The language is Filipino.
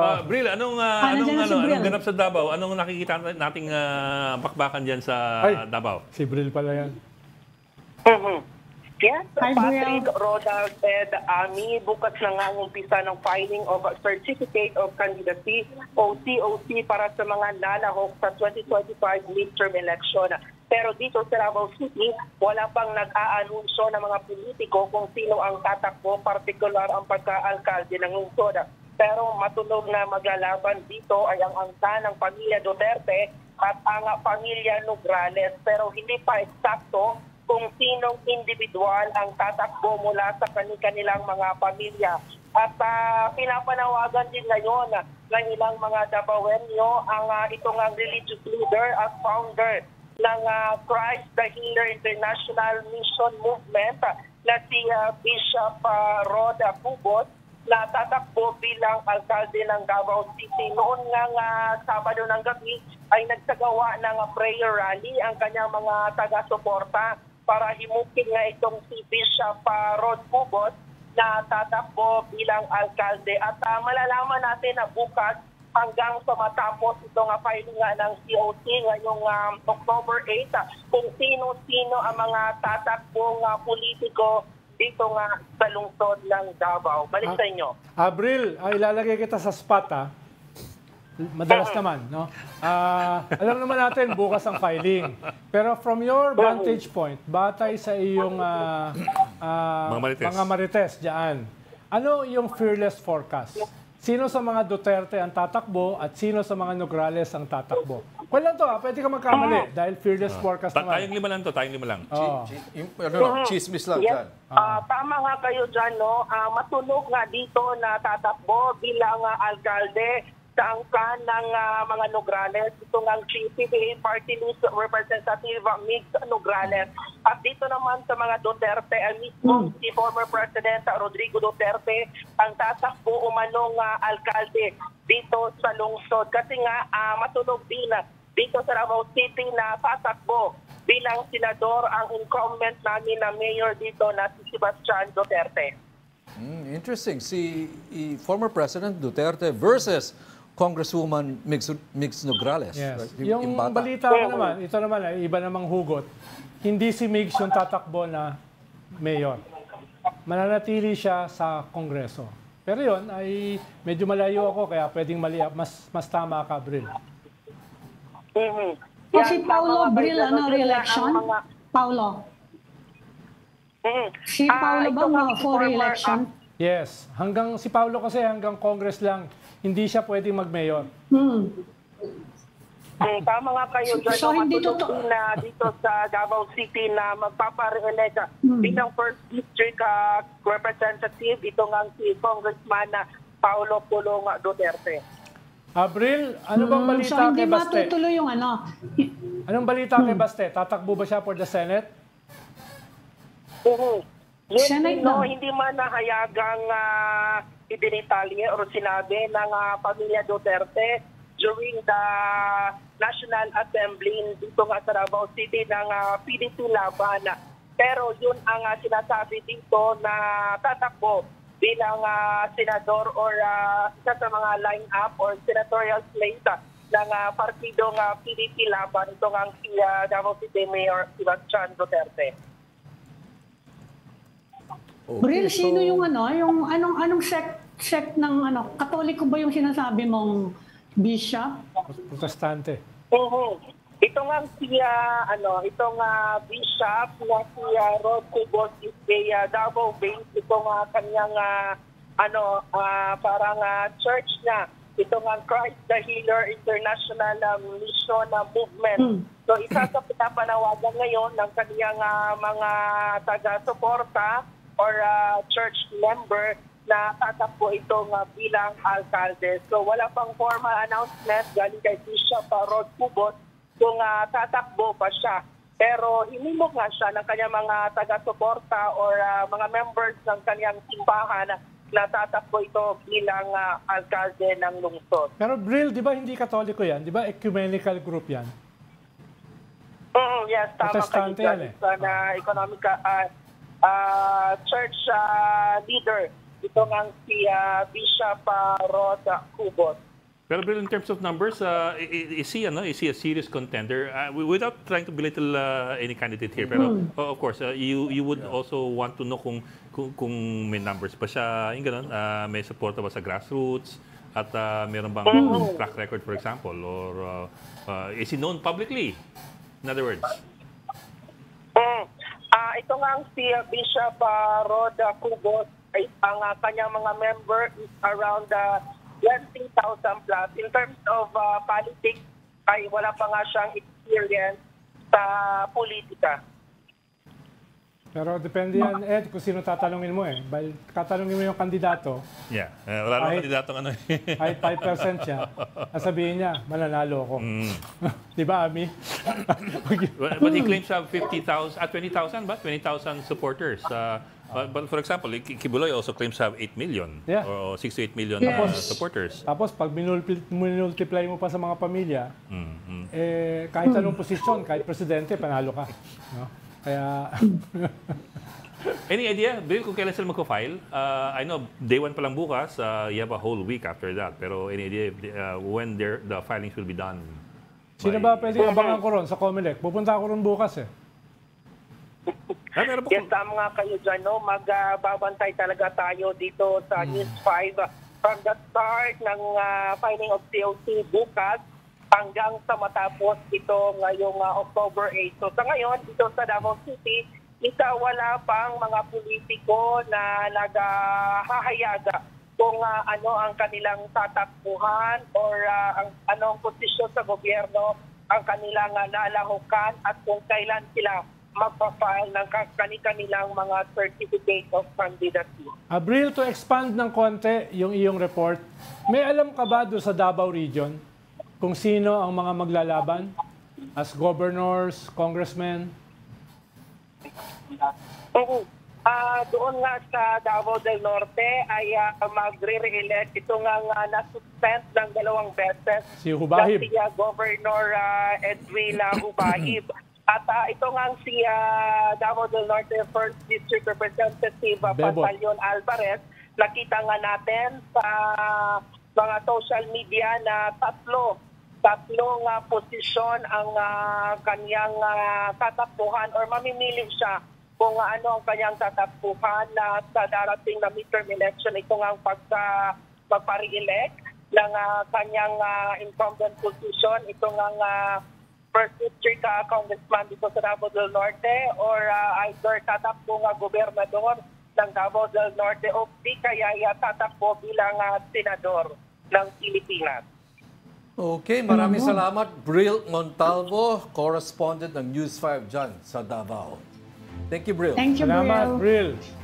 Bril, anong ganap sa Davao? Anong nakikita nating bakbakan diyan sa Davao? Si Bril pala yan. Yes, Patrick, Ronald, and Ami, bukas na nga ang umpisa ng filing of a Certificate of Candidacy o COC para sa mga lalahok sa 2025 midterm election. Pero dito sa Davao City, wala pang nag-aanunsyo ng mga politiko kung sino ang tatakbo, partikular ang pagka-alkalde ng lungsod. Pero matunog na maglalaban dito ay ang angka ng pamilya Duterte at ang pamilya Nograles. Pero hindi pa eksakto kung sinong individual ang tatakbo mula sa kanilang mga pamilya. At pinapanawagan din ngayon ng ilang mga Davaoenyo ang itong religious leader at founder ng Christ the Healer International Mission Movement na si Bishop Rod Cubos na tatakbo bilang alkalde ng Davao City. Noon nga Sabado ng gabi ay nagsagawa ng prayer rally ang kanyang mga taga-suporta para himukin nga itong si Bishop Rod Cubos na tatakbo bilang alkalde. At malalaman natin na bukas hanggang sa matapos itong filing nga ng COC ngayong October 8 kung sino-sino ang mga tatakbong politiko dito nga sa lungsod ng Davao. Balik sa inyo. Abril, ilalagay kita sa spot Madalas naman, no? Alam naman natin, bukas ang filing. Pero from your vantage point, batay sa iyong mga marites dyan, ano yung fearless forecast? Sino sa mga Duterte ang tatakbo at sino sa mga Nograles ang tatakbo? Well lang to, pwede ka magkamali dahil fearless forecast naman. Tayong lima lang to, tayong lima lang. Chismis lang dyan. Tama nga kayo dyan, no? Matunog nga dito na tatakbo bilang alkalde sa angkan ng mga Nograles. Ito nga ang PBA Party List Representative Mig Nograles. At dito naman sa mga Duterte, ang mismo si former President Rodrigo Duterte ang tatakbo umanong alkalde dito sa lungsod. Kasi nga matunog din dito sa Davao City na tatakbo bilang senador ang incumbent namin na mayor dito na si Sebastian Duterte. Interesting. Si former President Duterte versus Congresswoman Mix Nograles. Yes. Yung balita ko naman, ito naman ay iba namang hugot. Hindi si Migs yung tatakbo na mayor. Mananatili siya sa Kongreso. Pero yun ay medyo malayo ako kaya pwedeng mali. Mas tama ka, Bril. Si Paulo Bril, re-election? Paulo. Si Paulo ba for re-election? Yes. Si Paulo kasi hanggang Congress lang. Hindi siya pwedeng mag-mayor. Tama nga kayo dyan. So, hindi na dito sa Davao City na magpapa-re-elect bilang first district representative. Ito nga si Congressman Paulo Pulong Duterte. Abril, ano bang balita kay Baste? So, hindi matutuloy yung ano? Anong balita kay Baste? Tatakbo ba siya for the Senate? Hindi man nahayagang idinitalye o sinabi ng pamilya Duterte during the National Assembly dito nga sa Davao City ng PDP Laban. Pero yun ang sinasabi dito na tatakbo bilang senador or isa sa mga line-up or senatorial slate ng partidong PDP Laban. Ito nga si Davao City Mayor Sebastian Duterte. Okay, Bril, sino yung yung anong sect ng Katoliko ba yung sinasabi mong bishop? Protestante. Ito nga si bishop na si Rod Cubos is Davao based. Ito nga kanyang parang church na. Ito nga Christ the Healer International Mission Movement. So isa sa pinapanawagan ngayon ng kanyang mga taga-suporta or church member na tatakbo itong bilang alkalde. So wala pang formal announcement galing kay Bishop Rod Cubos kung tatakbo pa siya. Pero hinimok nga siya ng kanyang mga taga-suporta or mga members ng kanyang simbahan na tatakbo ito bilang alkalde ng lungsod. Pero Bril, di ba hindi Katoliko yan? Di ba ecumenical group yan? Yes, tama Protestante yan economic church leader ito nga si Bishop Rod Cubos. Pero Bill, in terms of numbers, is he a serious contender? Without trying to belittle any candidate here, pero of course, you would also want to know kung may numbers pa siya, yung ganun, may support ba sa grassroots, at meron bang track record, for example, or is he known publicly? In other words. Ito nga si Bishop Rod Cubos, ay ang kanyang mga member is around 20,000 plus. In terms of politics, ay wala pa nga siyang experience sa politika. Pero depende yan, Ed, kung sino tatanungin mo eh. Tatanungin mo yung kandidato, Yeah, wala namang kandidatong ano. kahit 5% siya, sasabihin niya, mananalo ako. Di ba, Ami? But he claims to have 50,000, 20,000 ba? 20,000 supporters. But for example, Kibuloy also claims to have 8 million Yeah. or 6 to 8 million supporters. Tapos, pag minultiply mo pa sa mga pamilya, kahit anong posisyon, kahit presidente, panalo ka. No? Kaya, Any idea, Bill, kung kailan sila magko-file? I know, day 1 pa lang bukas, you have a whole week after that. Pero any idea when the filings will be done? sino ba pwedeng abangan ko ron sa Comelec? Pupunta ako ron bukas eh. Meron ba Yes, tama nga kayo dyan, no? Magbabantay talaga tayo dito sa News 5 from the start ng filing of COC bukas hanggang sa matapos ito ngayong October 8. So sa ngayon, dito sa Davao City, wala pang mga politiko na naghahayaga kung ano ang kanilang tatakbuhan or anong posisyon sa gobyerno ang kanilang lalahukan at kung kailan sila magpa-file ng kanilang mga certificate of candidacy. Abril, to expand ng konti yung iyong report, may alam ka ba doon sa Davao Region kung sino ang mga maglalaban as governors, congressmen? Doon nga sa Davao del Norte ay magre-re-elect ito nga na-suspend ng 2 beses Si Hubahib. si Governor Edwin Hubahib. At ito nga si Davao del Norte 1st District Representative Bebot. Pantaleon Alvarez. Nakita nga natin sa mga social media na tatlong posisyon ang kanyang tatakbuhan or mamimili siya kung ano ang kanyang tatakbuhan na sa darating na midterm election. Ito nga ang pagpare-elect ng kanyang incumbent position. Ito nga First District Congressman dito sa Davao del Norte or either tatakbo nga gobernador ng Davao del Norte o di kaya tatakbo bilang senador ng Pilipinas. Okay, maraming salamat. Bril Montalvo, correspondent ng News 5 dyan sa Davao. Thank you, Bril. Thank you, Salamat, Bril. Bril.